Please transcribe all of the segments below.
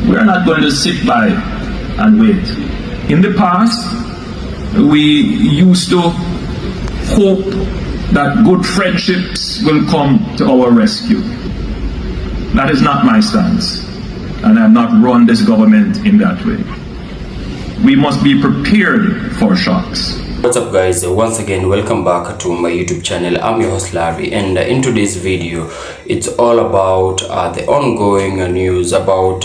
we're not going to sit by and wait. In the past, we used to hope that good friendships will come to our rescue. That is not my stance, and I have not run this government in that way. We must be prepared for shocks. What's up guys, once again welcome back to my YouTube channel. I'm your host Larry, and in today's video it's all about the ongoing news about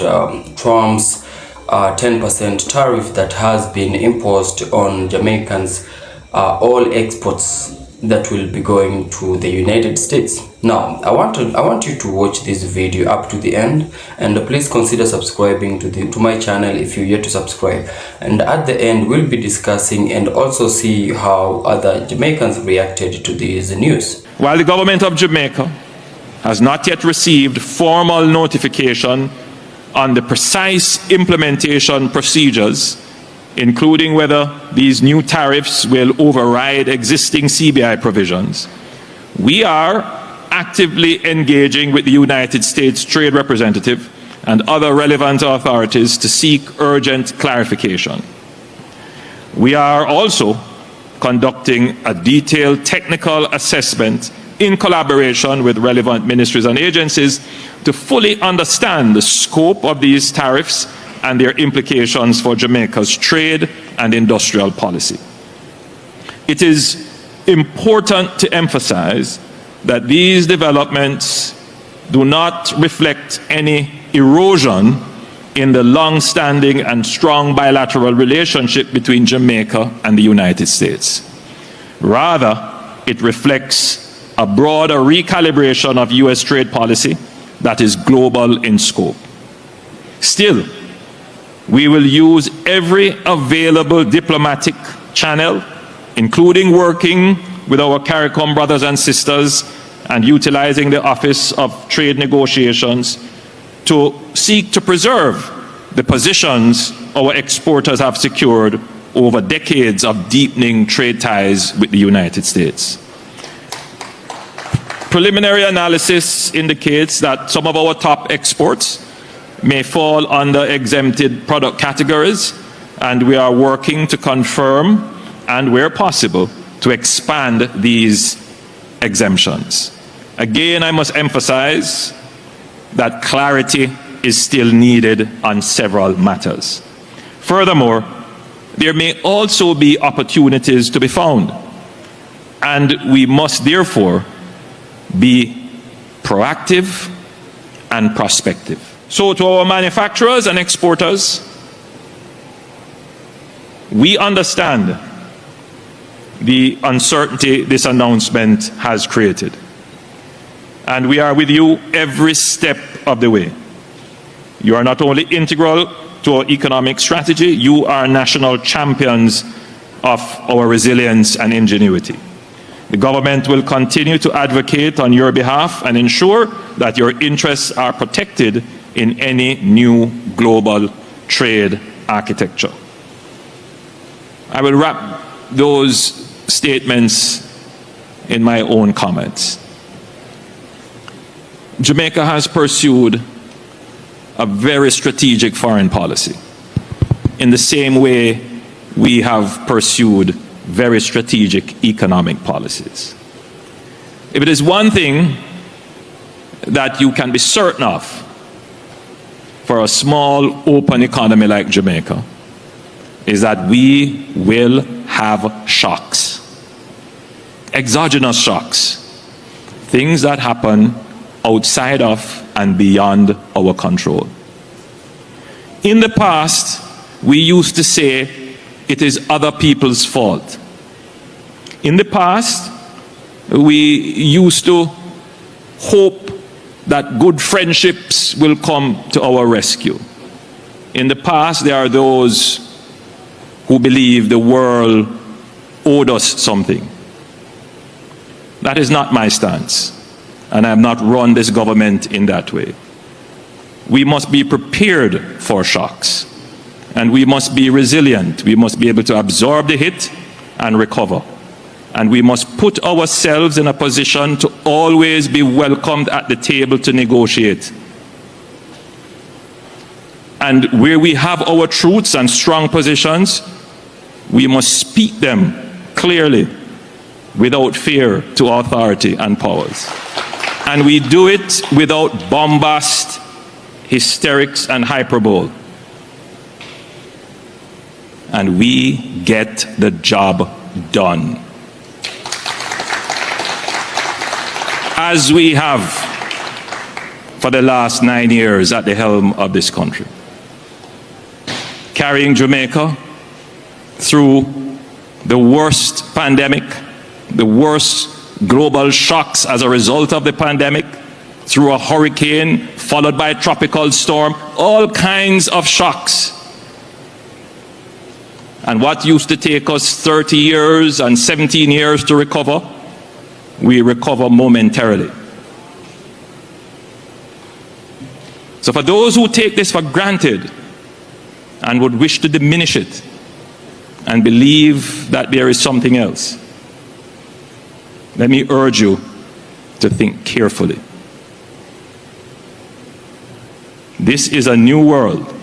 Trump's 10% tariff that has been imposed on Jamaicans all exports that will be going to the United States. Now I want you to watch this video up to the end, and please consider subscribing to my channel if you're yet to subscribe. And at the end we'll be discussing and also see how other Jamaicans reacted to this news. While the government of Jamaica has not yet received formal notification on the precise implementation procedures, including whether these new tariffs will override existing CBI provisions, we are actively engaging with the United States Trade Representative and other relevant authorities to seek urgent clarification. We are also conducting a detailed technical assessment in collaboration with relevant ministries and agencies to fully understand the scope of these tariffs and their implications for Jamaica's trade and industrial policy. It is important to emphasize that these developments do not reflect any erosion in the long-standing and strong bilateral relationship between Jamaica and the United States. Rather, it reflects a broader recalibration of U.S. trade policy that is global in scope. Still, we will use every available diplomatic channel, including working with our CARICOM brothers and sisters and utilizing the Office of Trade Negotiations to seek to preserve the positions our exporters have secured over decades of deepening trade ties with the United States. Preliminary analysis indicates that some of our top exports may fall under exempted product categories, and we are working to confirm and, where possible, to expand these exemptions. Again, I must emphasize that clarity is still needed on several matters. Furthermore, there may also be opportunities to be found, and we must therefore be proactive and prospective. So to our manufacturers and exporters, we understand the uncertainty this announcement has created, and we are with you every step of the way. You are not only integral to our economic strategy, you are national champions of our resilience and ingenuity. The government will continue to advocate on your behalf and ensure that your interests are protected in any new global trade architecture. I will wrap those statements in my own comments. Jamaica has pursued a very strategic foreign policy in the same way we have pursued very strategic economic policies. If it is one thing that you can be certain of for a small, open economy like Jamaica, is that we will have shocks. Exogenous shocks. Things that happen outside of and beyond our control. In the past, we used to say it is other people's fault. In the past, we used to hope that good friendships will come to our rescue. In the past, there are those who believe the world owed us something. That is not my stance, and I have not run this government in that way. We must be prepared for shocks, and we must be resilient. We must be able to absorb the hit and recover. And we must put ourselves in a position to always be welcomed at the table to negotiate. And where we have our truths and strong positions, we must speak them clearly without fear to authority and powers. And we do it without bombast, hysterics, and hyperbole. And we get the job done. As we have for the last 9 years at the helm of this country, carrying Jamaica through the worst pandemic, the worst global shocks as a result of the pandemic, through a hurricane followed by a tropical storm, all kinds of shocks. And what used to take us 30 years and 17 years to recover, we recover momentarily. So for those who take this for granted and would wish to diminish it and believe that there is something else, let me urge you to think carefully. This is a new world,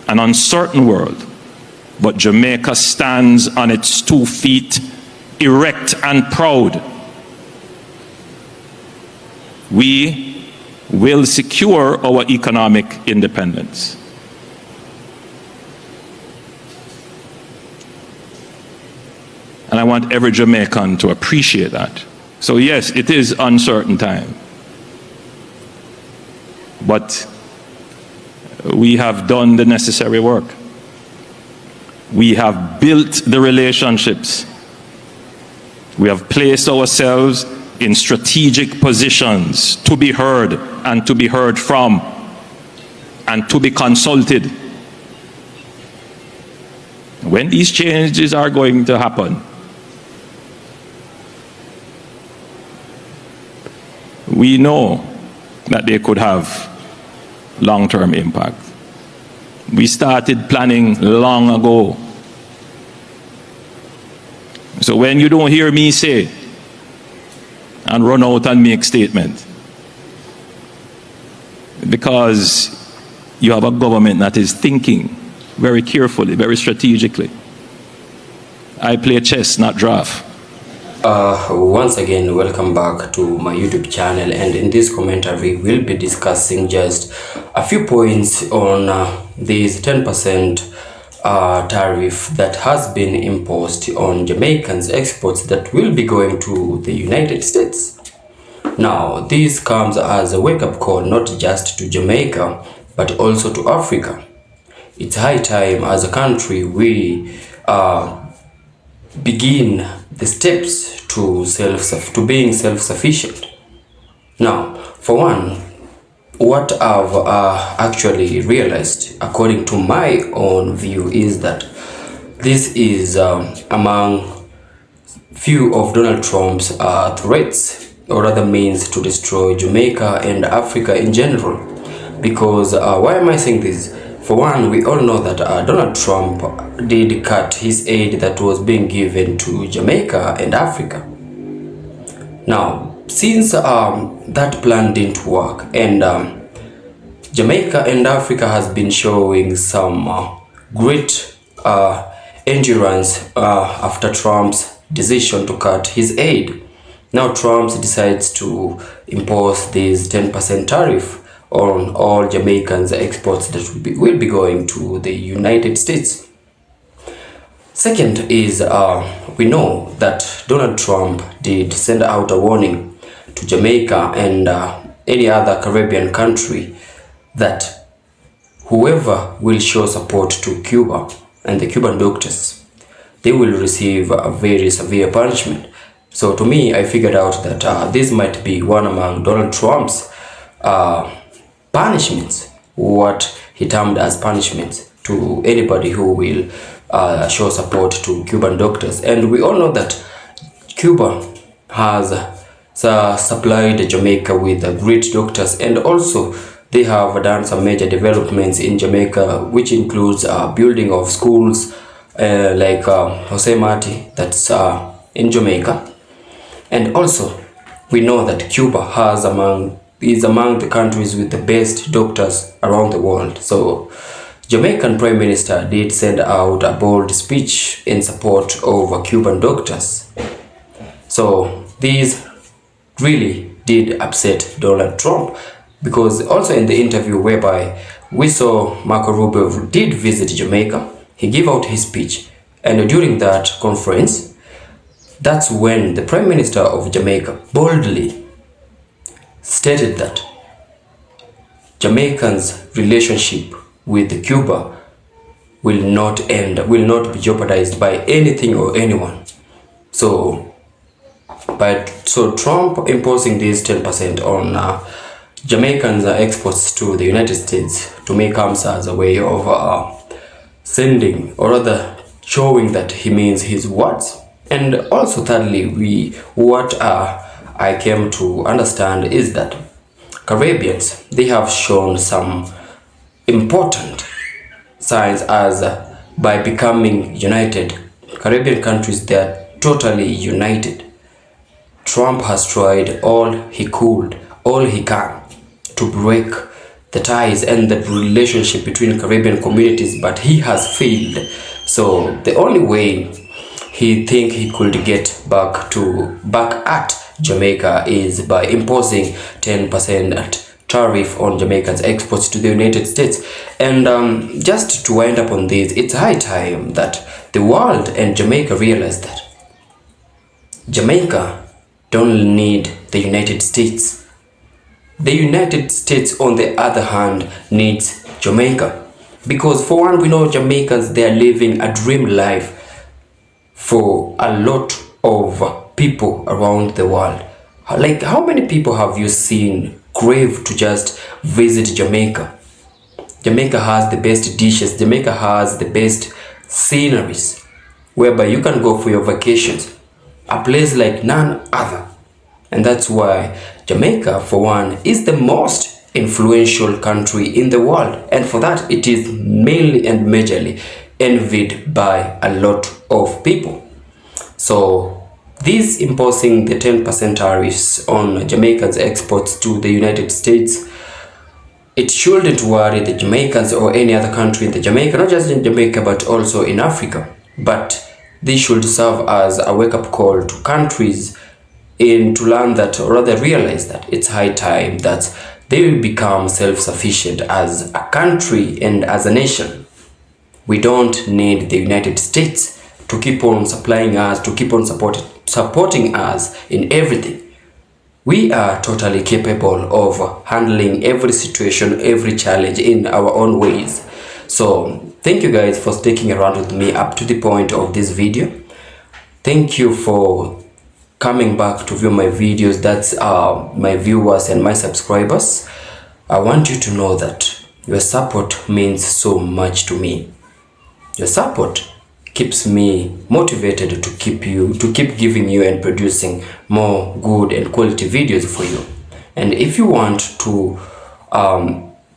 an uncertain world, but Jamaica stands on its 2 feet, erect and proud. We will secure our economic independence. And I want every Jamaican to appreciate that. So yes, it is uncertain time. But we have done the necessary work. We have built the relationships. We have placed ourselves in strategic positions to be heard and to be heard from and to be consulted. When these changes are going to happen, we know that they could have long-term impact. We started planning long ago. So when you don't hear me say and run out and make statement, because you have a government that is thinking very carefully, very strategically. I play chess, not draft. Once again, welcome back to my YouTube channel, and in this commentary we'll be discussing just a few points on this 10% tariff that has been imposed on Jamaicans exports that will be going to the United States. Now, this comes as a wake-up call not just to Jamaica but also to Africa. It's high time as a country we begin the steps to being self-sufficient. Now, for one, what I've actually realized, according to my own view, is that this is among few of Donald Trump's threats, or other means to destroy Jamaica and Africa in general. Because why am I saying this? For one, we all know that Donald Trump did cut his aid that was being given to Jamaica and Africa. Now, since that plan didn't work, and Jamaica and Africa has been showing some great endurance after Trump's decision to cut his aid. Now Trump decides to impose this 10% tariff on all Jamaicans exports that will be going to the United States. Second is we know that Donald Trump did send out a warning to Jamaica and any other Caribbean country that whoever will show support to Cuba and the Cuban doctors, they will receive a very severe punishment. So to me, I figured out that this might be one among Donald Trump's punishments, what he termed as punishments to anybody who will show support to Cuban doctors. And we all know that Cuba has supplied Jamaica with great doctors, and also they have done some major developments in Jamaica, which includes building of schools like Jose Marti, that's in Jamaica. And also we know that Cuba has among is among the countries with the best doctors around the world. So Jamaican Prime Minister did send out a bold speech in support of Cuban doctors. So these really did upset Donald Trump, because also in the interview whereby we saw Marco Rubio did visit Jamaica, he gave out his speech, and during that conference, that's when the Prime Minister of Jamaica boldly stated that Jamaicans' relationship with Cuba will not be jeopardized by anything or anyone. So Trump imposing this 10% on Jamaicans' exports to the United States to make arms as a way of sending, or rather showing that he means his words. And also thirdly, what I came to understand is that Caribbeans, they have shown some important signs as by becoming united. Caribbean countries, they are totally united. Trump has tried all he could, all he can, to break the ties and the relationship between Caribbean communities, but he has failed. So the only way he think he could get back at Jamaica is by imposing 10% tariff on Jamaica's exports to the United States. And just to wind up on this, it's high time that the world and Jamaica realize that Jamaica don't need the United States. The United States, on the other hand, needs Jamaica. Because for one, we know Jamaicans, they are living a dream life for a lot of people around the world. Like, how many people have you seen crave to just visit Jamaica? Jamaica has the best dishes. Jamaica has the best sceneries whereby you can go for your vacations. A place like none other. And that's why Jamaica, for one, is the most influential country in the world. And for that, it is mainly and majorly envied by a lot of people. So this imposing the 10% tariffs on Jamaica's exports to the United States, it shouldn't worry the Jamaicans or any other country in the Jamaica, not just in Jamaica but also in Africa. But this should serve as a wake-up call to countries to learn that, or rather realize that it's high time that they will become self-sufficient as a country and as a nation. We don't need the United States to keep on supplying us, to keep on supporting us in everything. We are totally capable of handling every situation, every challenge in our own ways. So thank you guys for sticking around with me up to the point of this video. Thank you for coming back to view my videos. That's my viewers and my subscribers. I want you to know that your support means so much to me. Your support keeps me motivated to keep giving you and producing more good and quality videos for you. And if you want to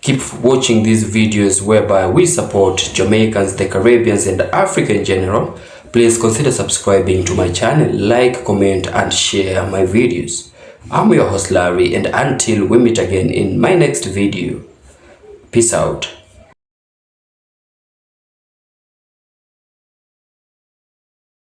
keep watching these videos whereby we support Jamaicans, the Caribbeans, and Africa in general, please consider subscribing to my channel, like, comment, and share my videos. I'm your host Larry, and until we meet again in my next video, peace out.